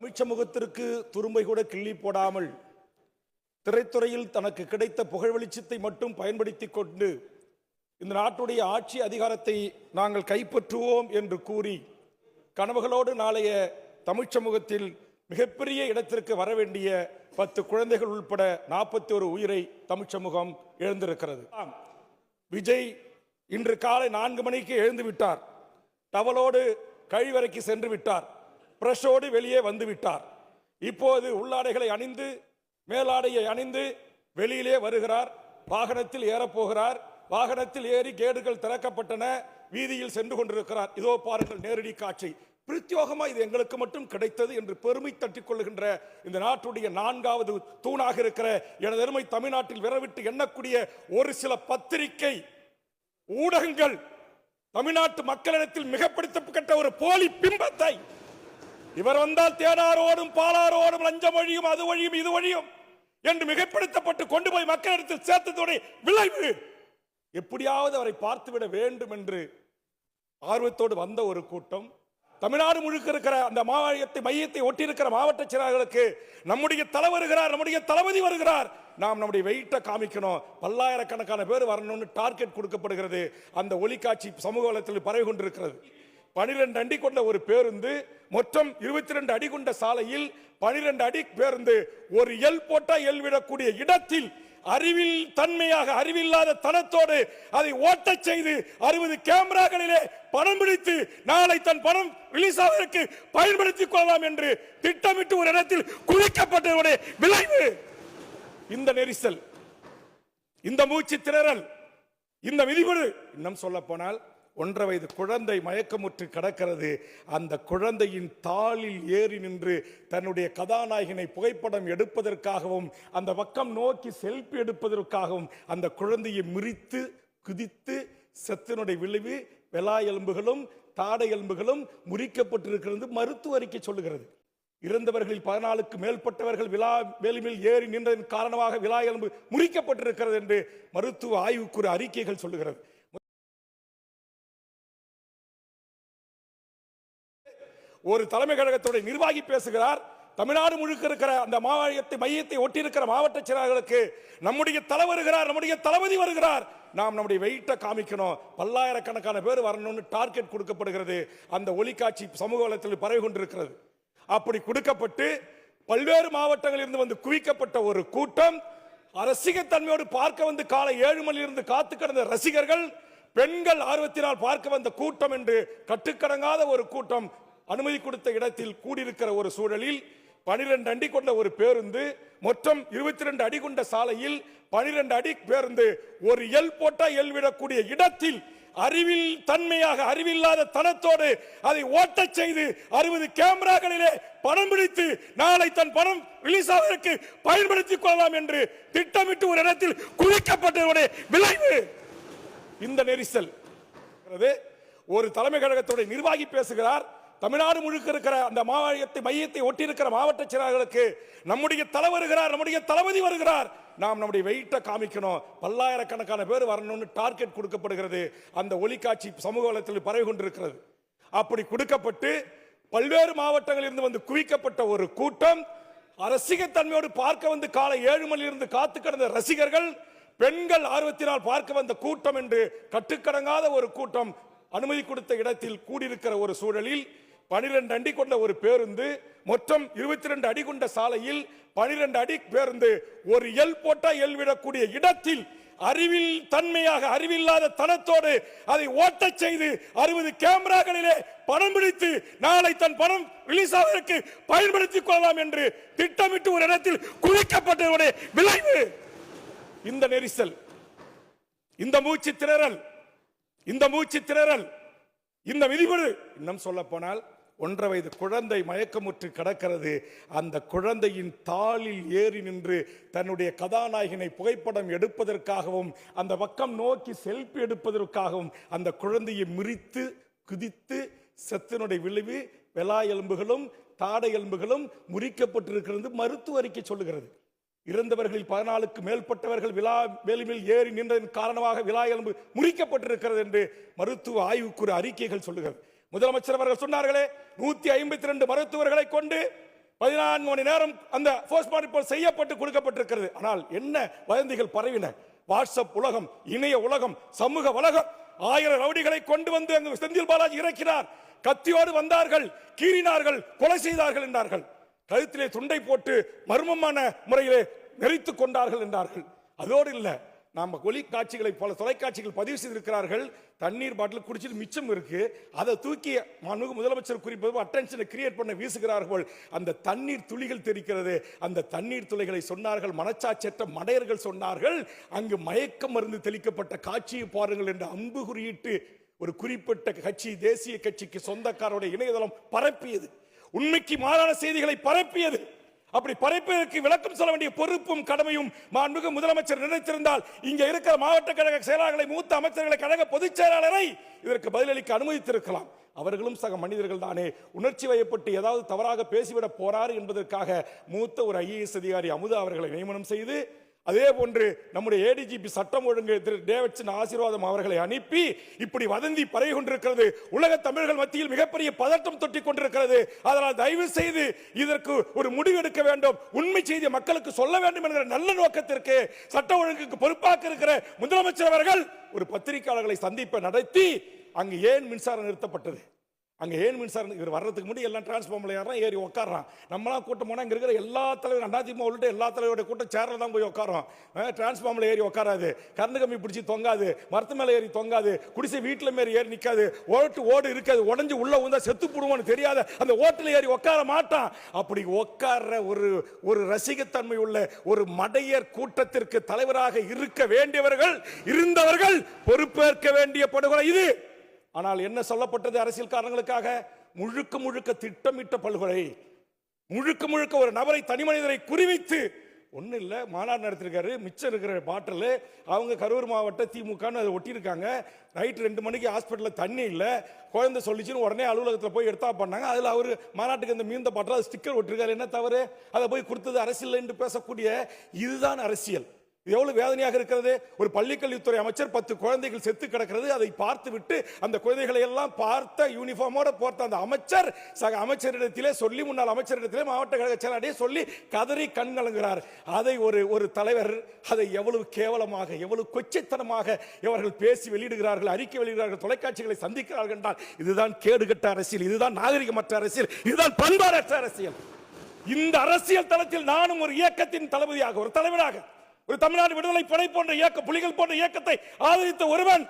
தமிழ்ச்சமூகத்திற்கு துரும்பை கூட கிள்ளி போடாமல் திரைத்துறையில் தனக்கு கிடைத்த புகழ் வெளிச்சத்தை மட்டும் பயன்படுத்திக் கொண்டு இந்த நாட்டுடைய ஆட்சி அதிகாரத்தை நாங்கள் கைப்பற்றுவோம் என்று கூறி கனவுகளோடு நாளைய தமிழ்ச்சமூகத்தில் மிகப்பெரிய இடத்திற்கு வர வேண்டிய 10 குழந்தைகள் உட்பட 41 உயிரை தமிழ்ச்சமூகம் எழுந்திருக்கிறது. விஜய் இன்று காலை 4 மணிக்கு எழுந்து விட்டார். டவலோடு கழிவறைக்கு சென்று விட்டார். பிரஷோடு வெளியே வந்து விட்டார். இப்போது உள்ளாடைகளை அணிந்து மேலாடையை அணிந்து வெளியிலே வருகிறார். வாகனத்தில் ஏறப்போகிறார். வாகனத்தில் ஏறி கேடுகள் திறக்கப்பட்டன. வீதியில் சென்று கொண்டிருக்கிறார். இதோ பாருங்கள் நேரடி காட்சி. பிரத்யோகமா இது எங்களுக்கு மட்டும் கிடைத்தது என்று பெருமை தட்டிக் கொள்ளுகின்ற இந்த நாட்டுடைய 4வது தூணாக இருக்கிற எனது அருமை தமிழ்நாட்டில் விரவிட்டு எண்ணக்கூடிய ஒரு சில பத்திரிகை ஊடகங்கள் தமிழ்நாட்டு மக்களிடத்தில் மிகப்படுத்தப்பட்ட ஒரு போலி பிம்பத்தை இவர் வந்தால் தேனாரோடும் பாலாரோடும் லஞ்சம் வழியும் அது வழியும் இது வழியும் என்று மிகப்படுத்தப்பட்டு கொண்டு போய் மக்களிடத்தில் சேர்த்ததோட விளைவு எப்படியாவது அவரை பார்த்துவிட வேண்டும் என்று ஆர்வத்தோடு வந்த ஒரு கூட்டம் தமிழ்நாடு முழுக்க இருக்கிற அந்த மையத்தை ஒட்டி இருக்கிற மாவட்ட செயலாளர்களுக்கு நம்முடைய தலைவர் வருகிறார், நம்முடைய தளபதி வருகிறார், நாம் நம்முடைய வெயிட்டை காமிக்கணும், பல்லாயிரக்கணக்கான பேர் வரணும்னு டார்கெட் கொடுக்கப்படுகிறது. அந்த ஒளிக்காட்சி சமூக வலைத்தளத்தில் பரவி கொண்டிருக்கிறது. 12 அடி கொண்ட ஒரு பேருந்து, மொத்தம் 22 அடி கொண்ட சாலையில் 12 அடி பேருந்து ஒரு எல் போட்டா எல் விடக்கூடிய இடத்தில் அறிவில் தன்மையாக அறிவில்லாத தனத்தோடு அதை ஓட்டச் செய்து 60 கேமராக்களிலே பணம் பிடித்து நாளை தன் பணம் ரிலீஸ் ஆவதற்கு பயன்படுத்திக் கொள்ளலாம் என்று திட்டமிட்டு ஒரு இடத்தில் குவிக்கப்பட்டதோட விளைவு இந்த நெரிசல், இந்த மூச்சு திணறல், இந்த மிதிபடு. இன்னும் சொல்ல போனால் 1.5 வயது குழந்தை மயக்கமுற்று கிடக்கிறது. அந்த குழந்தையின் தாளில் ஏறி நின்று தன்னுடைய கதாநாயகனை புகைப்படம் எடுப்பதற்காகவும் அந்த பக்கம் நோக்கி செல்ஃபி எடுப்பதற்காகவும் அந்த குழந்தையை முறித்து குதித்து செத்தினுடைய விளைவு வெளா எலும்புகளும் தாடை எலும்புகளும் முறிக்கப்பட்டிருக்கிறது மருத்துவ அறிக்கை சொல்லுகிறது. இறந்தவர்களில் 14க்கு மேற்பட்டவர்கள் வேலிமில் ஏறி நின்றதன் காரணமாக விலா எலும்பு முறிக்கப்பட்டிருக்கிறது என்று மருத்துவ ஆய்வுக்குறு அறிக்கைகள் சொல்லுகிறது. ஒரு தலைமை கழகத்துடைய நிர்வாகி பேசுகிறார். தமிழ்நாடு முழுக்க இருக்கிற அந்த மையத்தை ஒட்டி இருக்கிற மாவட்ட செயலாளர்களுக்கு நம்முடைய தலைவர் வருகிறார், நம்முடைய தளபதி வருகிறார், நாம் நம்முடைய வெயிட்டை காமிக்கணும், பல்லாயிரக்கணக்கான பேர் வரணும்னு டார்கெட் கொடுக்கப்படுகிறது. அந்த ஒளிக்காட்சி சமூக வலைத்தளத்தில் பரவி கொண்டிருக்கிறது. அப்படி கொடுக்கப்பட்டு பல்வேறு மாவட்டங்களில் இருந்து வந்து குவிக்கப்பட்ட ஒரு கூட்டம் ரசிகத்தன்மையோடு பார்க்க வந்து காலை 7 மணியிலிருந்து காத்து கிடந்த ரசிகர்கள், பெண்கள் ஆர்வத்தினால் பார்க்க வந்த கூட்டம் என்று கட்டுக்கடங்காத ஒரு கூட்டம் அனுமதி கொடுத்த இடத்தில் கூடியிருக்கிற ஒரு சூழலில் 12 அடி கொண்ட ஒரு பேருந்து, மொத்தம் 22 அடி கொண்ட சாலையில் 12 அடி பேருந்து ஒரு எல் போட்டா எல் விடக்கூடிய இடத்தில் அறிவில் தன்மையாக அறிவில்லாத தனத்தோடு அதை ஓட்டச் செய்து 60 கேமராக்களிலே பணம் பிடித்து நாளை தன் பணம் ரிலீஸ் ஆவதற்கு பயன்படுத்திக் கொள்ளலாம் என்று திட்டமிட்டு ஒரு இடத்தில் குவிக்கப்பட்டதோட விளைவு இந்த நெரிசல். ஒரு தலைமை கழகத்துடைய நிர்வாகி பேசுகிறார். தமிழ்நாடு முழுக்க இருக்கிற அந்த மையத்தை ஒட்டி இருக்கிற மாவட்ட செயலாளர்களுக்கு நம்முடைய தலைவர் வருகிறார், நம்முடைய தளபதி வருகிறார், நாம் நம்முடைய வெயிட்டை காமிக்கணும், பல்லாயிரக்கணக்கான பேர் வரணும்னு டார்கெட் கொடுக்கப்படுகிறது. அந்த ஒளிக்காட்சி சமூக வலைத்தளத்தில் பரவி கொண்டிருக்கிறது. அப்படி கொடுக்கப்பட்டு பல்வேறு மாவட்டங்களில் இருந்து வந்து குவிக்கப்பட்ட ஒரு கூட்டம் ரசிகத்தன்மையோடு பார்க்க வந்து காலை 7 மணியிலிருந்து காத்து கிடந்த ரசிகர்கள், பெண்கள் ஆர்வத்தினால் பார்க்க வந்த கூட்டம் என்று கட்டுக்கடங்காத ஒரு கூட்டம் அனுமதி கொடுத்த இடத்தில் கூடியிருக்கிற ஒரு சூழலில் 12 அடி கொண்ட ஒரு பேருந்து, மொத்தம் 22 அடி கொண்ட சாலையில் 12 அடி பேருந்து ஒரு எல் போட்டா எல் விடக்கூடிய இடத்தில் அறிவில் தன்மையாக அறிவில்லாத தனத்தோடு அதை ஓட்டச் செய்து 60 கேமராக்களிலே பணம் பிடித்து நாளை தன் பணம் ரிலீஸ் ஆவதற்கு பயன்படுத்திக் கொள்ளலாம் என்று திட்டமிட்டு ஒரு இடத்தில் குவிக்கப்பட்டதோட விளைவு இந்த நெரிசல், இந்த மூச்சு திணறல், இந்த மூச்சு திணறல், இந்த மிதிபடு. இன்னும் சொல்ல போனால் 1.5 வயது குழந்தை மயக்கமுற்று கிடக்கிறது. அந்த குழந்தையின் தாளில் ஏறி நின்று தன்னுடைய கதாநாயகனை புகைப்படம் எடுப்பதற்காகவும் அந்த பக்கம் நோக்கி செல்ஃபி எடுப்பதற்காகவும் அந்த குழந்தையை முறித்து குதித்து செத்தினுடைய விளைவு வெளா எலும்புகளும் தாடை எலும்புகளும் முறிக்கப்பட்டிருக்கிறது மருத்துவ அறிக்கை சொல்லுகிறது. இறந்தவர்களில் 14க்கு மேற்பட்டவர்கள் வேலிமில் ஏறி நின்றதன் காரணமாக விலா எலும்பு முறிக்கப்பட்டிருக்கிறது என்று மருத்துவ ஆய்வுக்குறு அறிக்கைகள் சொல்லுகிறது. முதலமைச்சர் அவர்கள் சொன்னார்களே 152 மருத்துவர்களை கொண்டு 14 மணி நேரம் அந்த போஸ்ட்மார்ட்டம் ரிப்போர்ட் செய்யப்பட்டு கொடுக்கப்பட்டிருக்கிறது. ஆனால் என்ன வதந்திகள் பரவின. வாட்ஸ்அப் உலகம், இணைய உலகம், சமூக உலகம் 1000 ரவுடிகளை கொண்டு வந்து அங்கு செந்தில் பாலாஜி இறக்கினார். கத்தியோடு வந்தார்கள், கீறினார்கள், கொலை செய்தார்கள் என்றார்கள். கழுத்திலே துண்டை போட்டு மர்மமான முறையிலே நெறித்துக் கொண்டார்கள் என்றார்கள். அதோடு இல்ல, நாம ஒலி காட்சிகளை பல தொலைக்காட்சிகள் பதிவு செய்திருக்கிறார்கள். தண்ணீர் பாட்டில் குடிச்சிட்டு மிச்சம் இருக்கு, அதை தூக்கி முதலமைச்சர் குறிப்பது அட்டென்ஷனை கிரியேட் பண்ண வீசுகிறார்கள். அந்த தண்ணீர் துளிகள் தெரிக்கிறது. அந்த தண்ணீர் துளிகளை சொன்னார்கள் மனச்சாட்சற்ற மடையர்கள் சொன்னார்கள், அங்கு மயக்க மருந்து தெளிக்கப்பட்ட காட்சியை பாருங்கள் என்று அம்பு குறியிட்டு ஒரு குறிப்பிட்ட கட்சி, தேசிய கட்சிக்கு சொந்தக்காரருடைய இணையதளம் பரப்பியது. உண்மைக்கு மாறான செய்திகளை பரப்பியது. அப்படி பரப்பியதற்கு விளக்கம் சொல்ல வேண்டிய பொறுப்பும் கடமையும் மாண்புமிகு முதலமைச்சர் நினைத்திருந்தால் இங்க இருக்கிற மாவட்ட கழக செயலாளர்களை, மூத்த அமைச்சர்களை, கழக பொதுச் செயலாளரை இதற்கு பதிலளிக்க அனுமதித்திருக்கலாம். அவர்களும் சக மனிதர்கள் தானே. உணர்ச்சி வயப்பட்டு ஏதாவது தவறாக பேசிவிட போறாரு என்பதற்காக மூத்த ஒரு IAS அதிகாரி அமுதா அவர்களை நியமனம் செய்து, அதே போன்று நம்முடைய ADGP சட்டம் ஒழுங்கு திரு டேவிட்சன் ஆசீர்வாதம் அவர்களை அனுப்பி இப்படி வதந்தி பரவி கொண்டிருக்கிறது. உலக தமிழர்கள் மத்தியில் மிகப்பெரிய பதட்டம் தொட்டிக் கொண்டிருக்கிறது. அதனால் தயவு செய்து இதற்கு ஒரு முடிவு எடுக்க வேண்டும், உண்மை செய்தியை மக்களுக்கு சொல்ல வேண்டும் என்கிற நல்ல நோக்கத்திற்கு சட்ட ஒழுங்குக்கு பொறுப்பாக இருக்கிற முதலமைச்சர் அவர்கள் ஒரு பத்திரிகையாளர்களை சந்திப்பை நடத்தி அங்கு ஏன் மின்சாரம் நிறுத்தப்பட்டது, அங்க ஏன் மின்சாரம் இவர் வர்றதுக்கு முன்னாடி எல்லாம் டிரான்ஸ்ஃபார்மர்ல ஏறி உட்கார்றான். நம்மளாம் கூட்டம் போனா இங்க இருக்கிற எல்லா தலைவரும் அதிமுக உள்ளிட்ட எல்லா தலைவருடைய கூட்டம் சேர்ல தான் போய் உட்காரோம். டிரான்ஸ்ஃபார்மர்ல ஏறி உட்காராது, கரண்ட் கம்பி பிடிச்சி தொங்காது, மரத்து மேல ஏறி தொங்காது, குடிசை வீட்டுல மேல ஏறி நிக்காது, ஓடு இருக்காது, உடஞ்சு உள்ள வந்தா செத்து போடுவோன்னு தெரியாத அந்த ஓட்டுல ஏறி உட்கார மாட்டான். அப்படி உட்கார்ற ஒரு ரசிகத்தன்மை உள்ள ஒரு மடையர் கூட்டத்திற்கு தலைவராக இருக்க வேண்டியவர்கள், இருந்தவர்கள் பொறுப்பேற்க வேண்டிய படுகொலை இது. ஆனால் என்ன சொல்லப்பட்டது? அரசியல் காரணங்களுக்காக முழுக்க முழுக்க திட்டமிட்ட படுகொலை. முழுக்க ஒரு நபரை, தனி மனிதரை குறிவைத்து ஒன்றும் இல்லை, மாநாடு நடத்திருக்காரு, மிச்சம் இருக்கிற பாட்டில் அவங்க கரூர் மாவட்ட திமுகன்னு அதை ஒட்டியிருக்காங்க. நைட்டு 2 மணிக்கு ஹாஸ்பிட்டலில் தண்ணி இல்லை, குழந்தை சொல்லிச்சுன்னு உடனே அலுவலகத்தில் போய் எடுத்தா பண்ணாங்க. அதில் அவர் மாநாட்டுக்கு அந்த மீந்த பாட்டில் அது ஸ்டிக்கர் ஒட்டிருக்காரு. என்ன தவறு? அதை போய் கொடுத்தது அரசியல் என்று பேசக்கூடிய இதுதான் அரசியல். எவ்வளவு வேதனையாக இருக்கிறது. ஒரு பள்ளிக்கல்வித்துறை அமைச்சர் 10 குழந்தைகள் செத்து கிடக்கிறது, அதை பார்த்து விட்டு அந்த குழந்தைகளை எல்லாம் பார்த்த யூனிஃபார்மோட பார்த்த அந்த அமைச்சர் சக அமைச்சரிடத்திலே சொல்லி, முன்னாள் அமைச்சரிடத்திலே, மாவட்ட கழக செயலாளரே சொல்லி கதறி கண் கலங்குகிறார். அதை ஒரு தலைவர் அதை எவ்வளவு கேவலமாக, எவ்வளவு கொச்சைத்தனமாக இவர்கள் பேசி வெளியிடுகிறார்கள், அறிக்கை வெளியிடுகிறார்கள், தொலைக்காட்சிகளை சந்திக்கிறார்கள் என்றால் இதுதான் கேடுகட்ட அரசியல், இதுதான் நாகரிகமற்ற அரசியல், இதுதான் பண்பாடற்ற அரசியல். இந்த அரசியல் தளத்தில் நானும் ஒரு இயக்கத்தின் தளபதியாக, ஒரு தலைவராக, ஒரு தமிழ்நாடு விடுதலை படை போன்ற இயக்க, புலிகள் போன்ற இயக்கத்தை ஆதரித்த ஒருவன்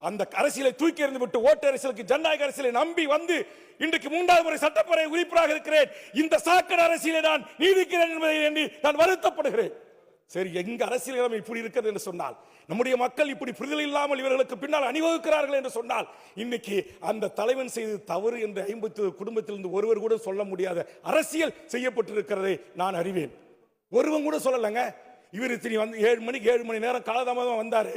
அந்த அரசியலை தூக்கி எறிந்து விட்டு ஓட்டு அரசியலுக்கு, ஜனநாயக அரசியலை நம்பி வந்து இன்றைக்கு 3வது முறை சட்டப்பேரவை உறுப்பினராக இருக்கிறேன். இந்த சாக்கடை அரசியலை நான் நீதிக்கிறேன் என்பதை எண்ணி நான் வருத்தப்படுகிறேன். சரி, எங்க அரசியல் நிலைமை இப்படி இருக்கிறது என்று சொன்னால், நம்முடைய மக்கள் இப்படி புரிதல் இல்லாமல் இவர்களுக்கு பின்னால் அணிவகுக்கிறார்கள் என்று சொன்னால், இன்னைக்கு அந்த தலைவன் செய்து தவறு என்று 50 குடும்பத்திலிருந்து ஒருவர் கூட சொல்ல முடியாத அரசியல் செய்யப்பட்டிருக்கிறதை நான் அறிவேன். ஒருவன் கூட சொல்லலைங்க. இவர் இத்தனை வந்து 7 மணி நேரம் காலதாமதமாக வந்தாரு.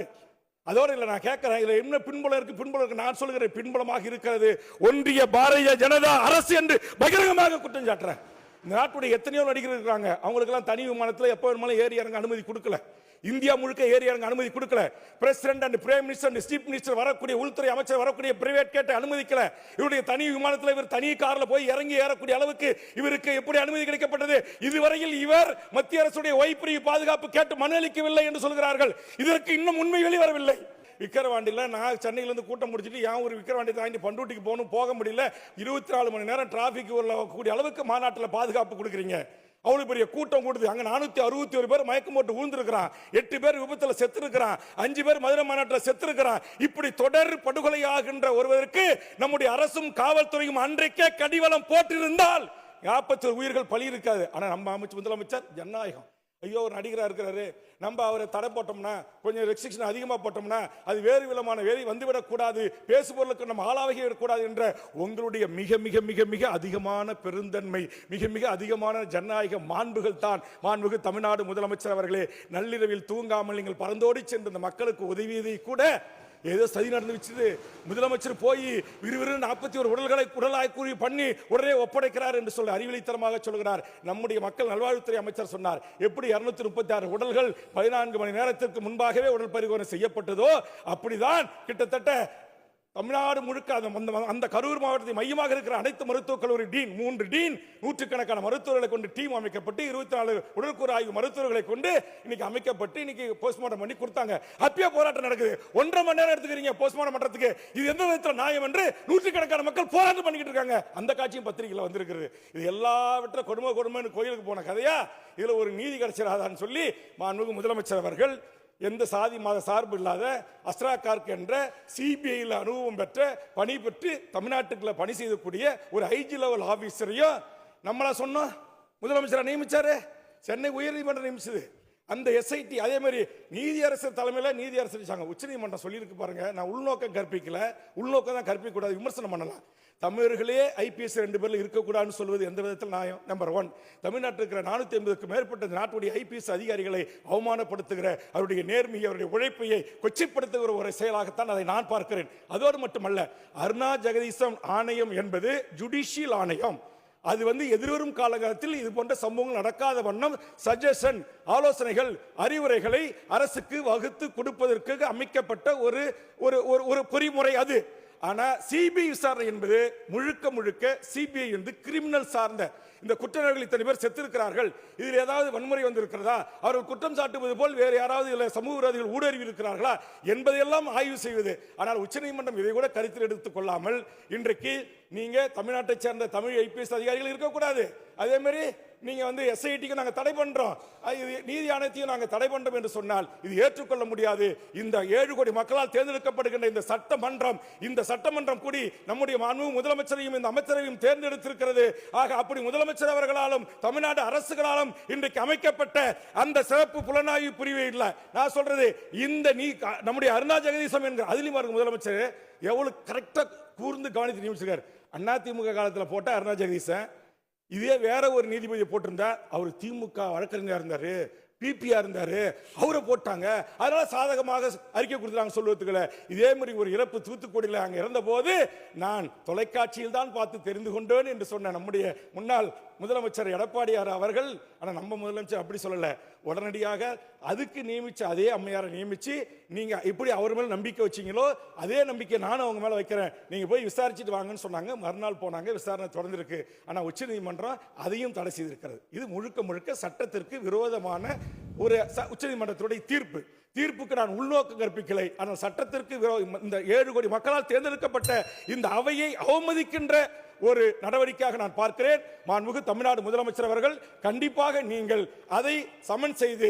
அதோடு இல்லை, நான் கேட்கிறேன், இதுல என்ன பின்புலம் இருக்கு? நான் சொல்லுகிறேன், பின்புலமாக இருக்கிறது ஒன்றிய பாரதிய ஜனதா அரசு என்று பகிரங்கமாக குற்றம் சாட்டுறேன். இந்த நாட்டுடைய எத்தனையோ நடிகர்கள் இருக்கிறாங்க, அவங்களுக்கு எல்லாம் தனி விமானத்தில் எப்போ வேணுமாலும் ஏறி இறங்க அனுமதி கொடுக்கல. இந்தியா முழுக்க ஏறி இறங்க அனுமதி கொடுக்கல. President and prime minister and chief minister வரக்கூடிய, உள்துறை அமைச்சர் வரக்கூடிய பிரைவேட் கேட்டை அனுமதிக்கல. இவருடைய தனி விமானத்தில் இவர் தனி கார்ல போய் இறங்கி ஏறக்கூடிய அளவுக்கு இவருக்கு எப்படி அனுமதி கிடைக்கப்பட்டது? இதுவரையில் இவர் மத்திய அரசுடைய ஓய்வு பாதுகாப்பு கேட்டு மனு அளிக்கவில்லை என்று சொல்கிறார்கள். இதற்கு இன்னும் உண்மை வெளிவரவில்லை. விக்கிரவாண்டியில் நான் சென்னையிலிருந்து கூட்டம் முடிச்சுட்டு ஏன் ஒரு விக்கிரவாண்டி தாண்டி பண்டூட்டிக்கு போக முடியல. 24 மணி நேரம் டிராபிக் கூடிய அளவுக்கு மாநாட்டில் பாதுகாப்பு கொடுக்குறீங்க. அவ்வளவு பெரிய கூட்டம் கூடுது. அங்க 461 பேர் மயக்கம் போட்டு விழுந்திருக்கிறான், 8 பேர் விபத்துல செத்து இருக்கிறான், 5 பேர் மதுரை மாநாட்டில் செத்து இருக்கிறான். இப்படி தொடர் படுகொலையாகின்ற ஒருவருக்கு நம்முடைய அரசும் காவல்துறையும் அன்றைக்கே கடிவளம் போட்டிருந்தால் 41 உயிர்கள் பலி இருக்காது. ஆனா நம்ம முதலமைச்சர் ஜனநாயகம், ஐயோ ஒரு நடிகராக இருக்கிறாரு, நம்ம அவரை தடை போட்டோம்னா, கொஞ்சம் ரெஸ்ட்ரிக்ஷன் அதிகமாக போட்டோம்னா அது வேறு விதமான வேலை வந்துவிடக்கூடாது, பேசுபொருளுக்கு நம்ம ஆளாகி விடக்கூடாது என்ற உங்களுடைய மிக மிக மிக மிக அதிகமான பெருந்தன்மை, மிக மிக அதிகமான ஜனநாயக மாண்புகள் தான் மாண்புமிகு தமிழ்நாடு முதலமைச்சர் அவர்களே. நள்ளிரவில் தூங்காமல் நீங்கள் பறந்தோடி சென்று இந்த மக்களுக்கு உதவியதை கூட ஏதோ சதி நடந்து வச்சு முதலமைச்சர் போய் விறுவிறு 41 உடல்களை உடலாய்க்கூறி பண்ணி உடனே ஒப்படைக்கிறார் என்று சொல்லி அறிவிலித்தனமாக சொல்கிறார். நம்முடைய மக்கள் நல்வாழ்வுத்துறை அமைச்சர் சொன்னார், எப்படி 236 உடல்கள் 14 மணி நேரத்திற்கு முன்பாகவே உடல் பரிசோதனை செய்யப்பட்டதோ அப்படிதான் கிட்டத்தட்ட தமிழ்நாடு முழுக்க அந்த கரூர் மாவட்டத்தை மையமாக இருக்கிற அனைத்து மருத்துவக் கல்லூரி டீன் 3 டீன் நூற்றுக்கணக்கான மருத்துவர்களை கொண்டு டீம் அமைக்கப்பட்டு 24 உடற்கூறு ஆய்வு மருத்துவர்களை கொண்டு இன்னைக்கு அமைக்கப்பட்டு இன்னைக்கு போஸ்ட்மார்ட்டம் பண்ணி கொடுத்தாங்க. அப்பயே போராட்டம் நடக்குது. 1.5 மணி நேரம் எடுத்துக்கிறீங்க போஸ்ட்மார்ட்டம் பண்றதுக்கு. இது எந்த விதத்தில் நியாயம் என்று நூற்றுக்கணக்கான மக்கள் போராட்டம் பண்ணிக்கிட்டு இருக்காங்க. அந்த காட்சியும் பத்திரிகையில் வந்திருக்கிறது. இது எல்லாவற்ற கொடுமைன்னு கோயிலுக்கு போன கதையா? இதுல ஒரு நீதி கிடைச்சிடாதான்னு சொல்லி மாண்புமிகு முதலமைச்சர் அவர்கள் எந்த சாதி மத சார்பு இல்லாத அஸ்ரா கார்க் என்ற சிபிஐயில் அனுபவம் பெற்ற பணி பெற்று தமிழ்நாட்டுக்குள்ள பணி செய்யக்கூடிய ஒரு ஐஜி லெவல் ஆபீசரையும் நம்மளா சொன்னோம் முதலமைச்சர் நியமிச்சாரு. சென்னை உயர்நீதிமன்றம் நியமிச்சது. அந்த எஸ்ஐடி அதே மாதிரி நீதியரசர் தலைமையில் நீதியரசர் உச்சநீதிமன்றம் சொல்லியிருக்கு பாருங்க. நான் உள்நோக்கம் கற்பிக்கல, உள்நோக்கம் தான் கற்பிக்க கூடாது, விமர்சனம் பண்ணலாம். தமிழர்களே ஐபிஎஸ் 2 பேர்ல இருக்கக்கூடாதுன்னு சொல்வது எந்த விதத்தில் நியாயம்? நம்பர் 1, தமிழ்நாட்டில் இருக்கிற 450க்கும் மேற்பட்ட நாட்டுடைய ஐபிஎஸ் அதிகாரிகளை அவமானப்படுத்துகிற அவருடைய நேர்மையை அவருடைய உழைப்பையை கொச்சைப்படுத்துகிற ஒரு செயலாகத்தான் அதை நான் பார்க்கிறேன். அதோடு மட்டுமல்ல, அருணா ஜெகதீசன் ஆணையம் என்பது ஜுடிஷியல் ஆணையம். அது எதிர்வரும் காலகட்டத்தில் இது போன்ற சம்பவங்கள் நடக்காத வண்ணம் சஜஷன் ஆலோசனைகள் அறிவுரைகளை அரசுக்கு வகுத்து கொடுப்பதற்கு அமைக்கப்பட்ட ஒரு பொறிமுறை அது. ஆனா சிபிஐ விசாரணை என்பது முழுக்க சிபிஐ கிரிமினல் சார்ந்த இந்த குற்றவாளிகள் இத்தனை பேர் செத்திருக்கிறார்கள், இதில் ஏதாவது வன்முறை வந்திருக்கிறதா, அவர்கள் குற்றம் சாட்டுவது போல் வேறு யாராவது இதில் சமூக விரோதிகள் ஊடுருவி இருக்கிறார்களா என்பதையெல்லாம் ஆய்வு செய்வது. ஆனால் உச்சநீதிமன்றம் இதை கூட கருத்தில் எடுத்துக் கொள்ளாமல் இன்றைக்கு நீங்க தமிழ்நாட்டை சேர்ந்த தமிழ் ஐபிஎஸ் அதிகாரிகள் இருக்கக்கூடாது, அதே மாதிரி நீங்க எஸ்ஐடிக்கு நாங்க தடை பண்றோம், நீதி ஆணையத்தையும் நாங்க தடை பண்றோம் என்று சொன்னால் இது ஏற்றுக்கொள்ள முடியாது. இந்த 7 கோடி மக்களால் தேர்ந்தெடுக்கப்படுகின்ற இந்த சட்டமன்றம் கூடி நம்முடைய மாண்புமிகு முதலமைச்சரையும் இந்த அமைச்சரையும் தேர்ந்தெடுத்திருக்கிறது. ஆக அப்படி முதலமைச்சர் அவர்களாலும் தமிழ்நாடு அரசுகளாலும் இன்றைக்கு அமைக்கப்பட்ட அந்த சிறப்பு புலனாய்வு பிரிவு இல்ல. நான் சொல்றது இந்த நம்முடைய அருணா ஜெகதீசன் என்கிற அதிலும் முதலமைச்சர் எவ்வளவு கரெக்டா கூர்ந்து கவனித்து நியமிச்சிருக்காரு. அதிமுக காலத்தில் போட்ட அருணா ஜெகதீசன் இதே வேற ஒரு நீதிபதியை போட்டிருந்தா அவர் திமுக வழக்கறிஞர் இருந்தாரு, பிபிஆர் இருந்தாரு, அவரை போட்டாங்க. அதனால சாதகமாக அறிக்கை கொடுத்தாங்க சொல்வதுக்குள்ள. இதே மாதிரி ஒரு இறப்பு தூத்துக்குடியில் அங்க இறந்த போது நான் தொலைக்காட்சியில் தான் பார்த்து தெரிந்து கொண்டேன் என்று சொன்ன நம்முடைய முன்னாள் முதலமைச்சர் எடப்பாடியார் அவர்கள், ஆனா நம்ம முதலமைச்சர் அப்படி சொல்லல, உடனடியாக அதுக்கு நியமிச்சு அதே அம்மையாரை நியமிச்சு நீங்க இப்படி அவர் மேல நம்பிக்கை வச்சீங்களோ அதே நம்பிக்கை நானும் அவங்க மேல வைக்கிறேன், நீங்க போய் விசாரிச்சுட்டு வாங்கன்னு சொன்னாங்க. மறுநாள் போனாங்க, விசாரணை தொடர்ந்திருக்கு. ஆனா உச்சநீதிமன்றம் அதையும் தடை செய்திருக்கிறது. இது முழுக்க சட்டத்திற்கு விரோதமான ஒரு உச்சநீதிமன்றத்துடைய தீர்ப்புக்கு நான் உள்நோக்கம் கற்பிக்கலை. ஆனால் சட்டத்திற்கு இந்த 7 கோடி மக்களால் தேர்ந்தெடுக்கப்பட்ட இந்த அவையை அவமதிக்கின்ற ஒரு நடவடிக்கையாக நான் பார்க்கிறேன். மாண்புமிகு தமிழ்நாடு முதலமைச்சர் அவர்கள் கண்டிப்பாக நீங்கள் அதை சமன் செய்து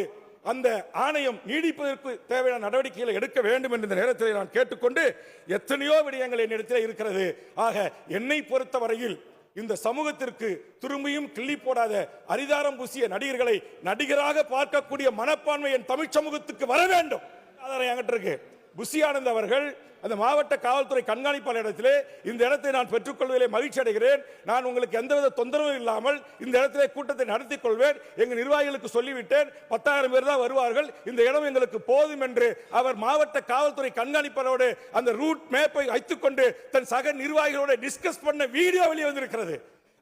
அந்த ஆணையம் நீடிப்பதற்கு தேவையான நடவடிக்கைகளை எடுக்க வேண்டும் என்ற நேரத்தில் நான் கேட்டுக்கொண்டு, எத்தனையோ விடயங்கள் என்னிடத்தில் இருக்கிறது. ஆக என்னை பொறுத்தவரையில் இந்த சமூகத்திற்கு திரும்பியும் கிள்ளி போடாத அரிதாரம் பூசிய நடிகர்களை நடிகராக பார்க்கக்கூடிய மனப்பான்மை என் தமிழ் சமூகத்துக்கு வர வேண்டும். என்கிட்ட இருக்கு. புஷி ஆனந்த் அவர்கள் அந்த மாவட்ட காவல்துறை கண்காணிப்பாளர் இடத்திலே இந்த இடத்தை நான் பெற்றுக்கொள்வதிலே மகிழ்ச்சி அடைகிறேன். நான் உங்களுக்கு எந்தவித தொந்தரவும் இல்லாமல் இந்த இடத்திலே கூட்டத்தை நடத்திக் கொள்வேன். எங்கள் நிர்வாகிகளுக்கு சொல்லிவிட்டேன், 10,000 பேர் தான் வருவார்கள், இந்த இடம் எங்களுக்கு போதும் என்று அவர் மாவட்ட காவல்துறை கண்காணிப்பாளரோடு அந்த ரூட் மேப்பை வைத்துக் கொண்டு தன் சக நிர்வாகிகளோடு டிஸ்கஸ் பண்ண வீடியோ வெளியே வந்திருக்கிறது.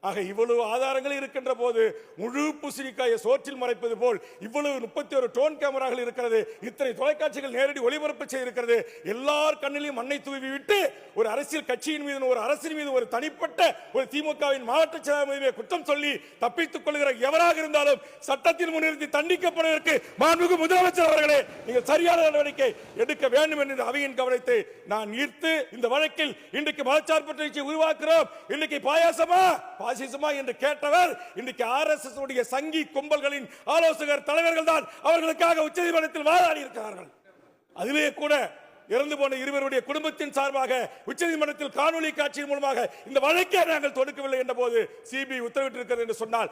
ஆக இவ்வளவு ஆதாரங்கள் இருக்கின்ற போது முழு பூசணிக்காயை சோற்றில் மறைப்பது போல் இவ்வளவு 31 டோன் கேமராக்கள் இருக்கிறது, இத்தனை தொலைக்காட்சிகள் நேரடி ஒளிபரப்பு செய்திருக்கிறது. எல்லார் கண்ணிலையும் மண்ணை தூவி விட்டு ஒரு அரசியல் கட்சியின் மீது ஒரு அரசின் மீது ஒரு தனிப்பட்ட ஒரு திமுகவின் மாவட்ட செயலாளர் மீது குற்றம் சொல்லி தப்பித்துக் கொள்கிற எவராக இருந்தாலும் சட்டத்தில் முன்னிறுத்தி தண்டிக்கப்படுவதற்கு மாண்புமிகு முதலமைச்சர் அவர்களே நீங்கள் சரியான நடவடிக்கை எடுக்க வேண்டும் என்ற அவையின் கவனத்தை நான் ஈர்த்து இந்த வழக்கில் இன்றைக்கு மதச்சார்பற்ற கட்சியை உருவாக்குறோம், இன்னைக்கு பாசிசமா என்று கேட்டவர் இன்றைக்கு ஆர்எஸ்எஸ் உடைய சங்கி கும்பல்களின் ஆலோசகர் தலைவர்கள் தான் அவர்களுக்காக உச்சநீதிமன்றத்தில் வாதாடி இருக்கிறார்கள். அதிலே கூட இறந்து போன இருவருடைய குடும்பத்தின் சார்பாக உச்சநீதிமன்றத்தில் காணொலி காட்சியின் மூலமாக இந்த வழக்கை நாங்கள் தொடுக்கவில்லை என்ற போது சிபிஐ உத்தரவிட்டிருக்கிறது என்று சொன்னால்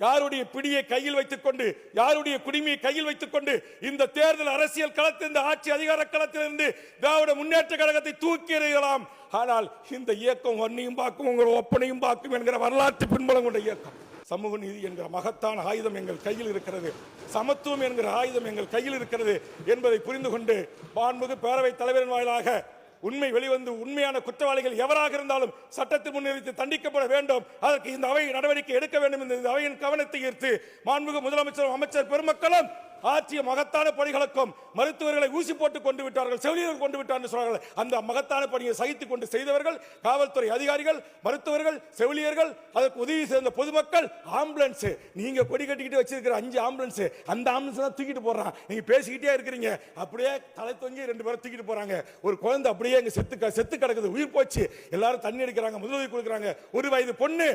யாருடைய பிடியை கையில் வைத்துக் கொண்டு யாருடைய குடிமையை கையில் வைத்துக் கொண்டு இந்த தேர்தல் அரசியல் களத்தில் இந்த ஆட்சி அதிகார களத்திலிருந்து திராவிட முன்னேற்ற கழகத்தை தூக்கி எறியலாம். ஆனால் இந்த இயக்கம் ஒன்னையும் பார்க்கும் உங்கள் ஒப்பனையும் பார்க்கும் என்கிற வரலாற்று பின்புலம் கொண்ட இயக்கம். சமூக நீதி என்கிற மகத்தான ஆயுதம் எங்கள் கையில் இருக்கிறது, சமத்துவம் என்கிற ஆயுதம் எங்கள் கையில் இருக்கிறது என்பதை புரிந்து கொண்டு மாண்புமிகு பேரவைத் தலைவரின் வாயிலாக உண்மை வெளிவந்து உண்மையான குற்றவாளிகள் எவராக இருந்தாலும் சட்டத்தில் முன்னிறுத்தி தண்டிக்கப்பட வேண்டும். அதற்கு இந்த அவை நடவடிக்கை எடுக்க வேண்டும். இந்த அவையின் கவனத்தை ஈர்த்து மாண்புமிகு முதலமைச்சர் அமைச்சர் பெருமக்களும் ஆற்றிய மகத்தான பணிகளுக்கும் மருத்துவர்களை ஊசி போட்டு கொண்டு விட்டார்கள், செவிலியர்கள் கொண்டு விட்டார்கள் சொன்னார்கள். அந்த மகத்தான பணியை சகித்துக் கொண்டு செய்தவர்கள் காவல்துறை அதிகாரிகள், மருத்துவர்கள், செவிலியர்கள், அதற்கு உதவி செய்த பொதுமக்கள். ஆம்புலன்ஸ் நீங்க கொடி கட்டிக்கிட்டு வச்சிருக்கிற 5 ஆம்புலன்ஸ், அந்த ஆம்புலன்ஸ் தான் தூக்கிட்டு போறான். நீங்க பேசிக்கிட்டே இருக்கிறீங்க, அப்படியே தலை தொங்கி 2 பேரும் தூக்கிட்டு போறாங்க. ஒரு குழந்தை அப்படியே இங்க செத்து கிடக்குது, உயிர் போச்சு. எல்லாரும் தண்ணி அடிக்கிறாங்க, முதலுதவி கொடுக்குறாங்க. 1 வயது பொண்ணு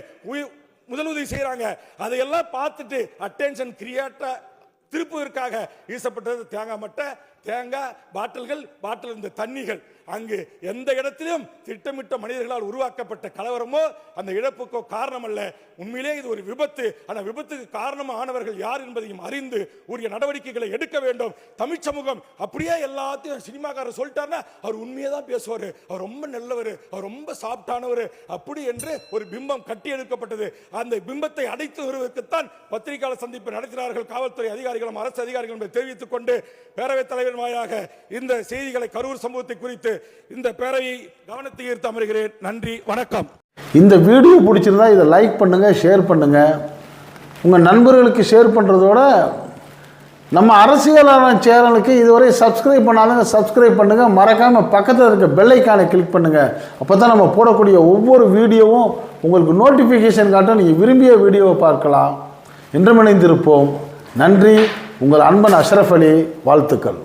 முதலுதவி செய்யறாங்க. அதையெல்லாம் பார்த்துட்டு அட்டென்ஷன் கிரியேட்டா திருப்புவதற்காக வீசப்பட்டது தேங்காய் மட்டை, தேங்காய் பாட்டில் இந்த தண்ணிகள். அங்கு எந்த இடத்திலும் திட்டமிட்ட மனிதர்களால் உருவாக்கப்பட்ட கலவரமோ அந்த இழப்புக்கோ காரணம் அல்ல. உண்மையிலே இது ஒரு விபத்து. அந்த விபத்துக்கு காரணமானவர்கள் யார் என்பதையும் அறிந்து உரிய நடவடிக்கைகளை எடுக்க வேண்டும். தமிழ் சமூகம் அப்படியே எல்லாத்தையும் சினிமாக்காரர் சொல்லிட்டாருன்னா அவர் உண்மையை தான் பேசுவார், அவர் ரொம்ப நல்லவர், அவர் ரொம்ப சாஃப்டானவர் அப்படி என்று ஒரு பிம்பம் கட்டி எடுக்கப்பட்டது. அந்த பிம்பத்தை அடைத்து வருவதற்குத்தான் பத்திரிகையாளர் சந்திப்பு நடத்தினார்கள் காவல்துறை அதிகாரிகளும் அரசு அதிகாரிகளும் என்பதை தெரிவித்துக் கொண்டு பேரவைத் தலைவர் வாயாக இந்த செய்திகளை கரூர் சம்பவத்தை குறித்து இந்த பேரவையை கவனத்தை ஈர்த்து அமர்கிறேன். நன்றி, வணக்கம். இந்த வீடியோ பிடிச்சிருந்தா இதை லைக் பண்ணுங்க, ஷேர் பண்ணுங்க, உங்க நண்பர்களுக்கு ஷேர் பண்றதோட நம்ம அரசியலான சேனலுக்கு இதுவரை சப்ஸ்கிரைப் பண்ணாதவங்க சப்ஸ்கிரைப் பண்ணுங்க, மறக்காம பக்கத்தில் இருக்க பெல் ஐகானை கிளிக் பண்ணுங்க. அப்பதான் நம்ம போடக்கூடிய ஒவ்வொரு வீடியோவும் உங்களுக்கு நோட்டிபிகேஷன் காட்டும், நீங்க விரும்பிய வீடியோவை பார்க்கலாம். என்றும் இணைந்திருப்போம். நன்றி. உங்கள் அன்பன் அஷ்ரஃப் அலி. வாழ்த்துக்கள்.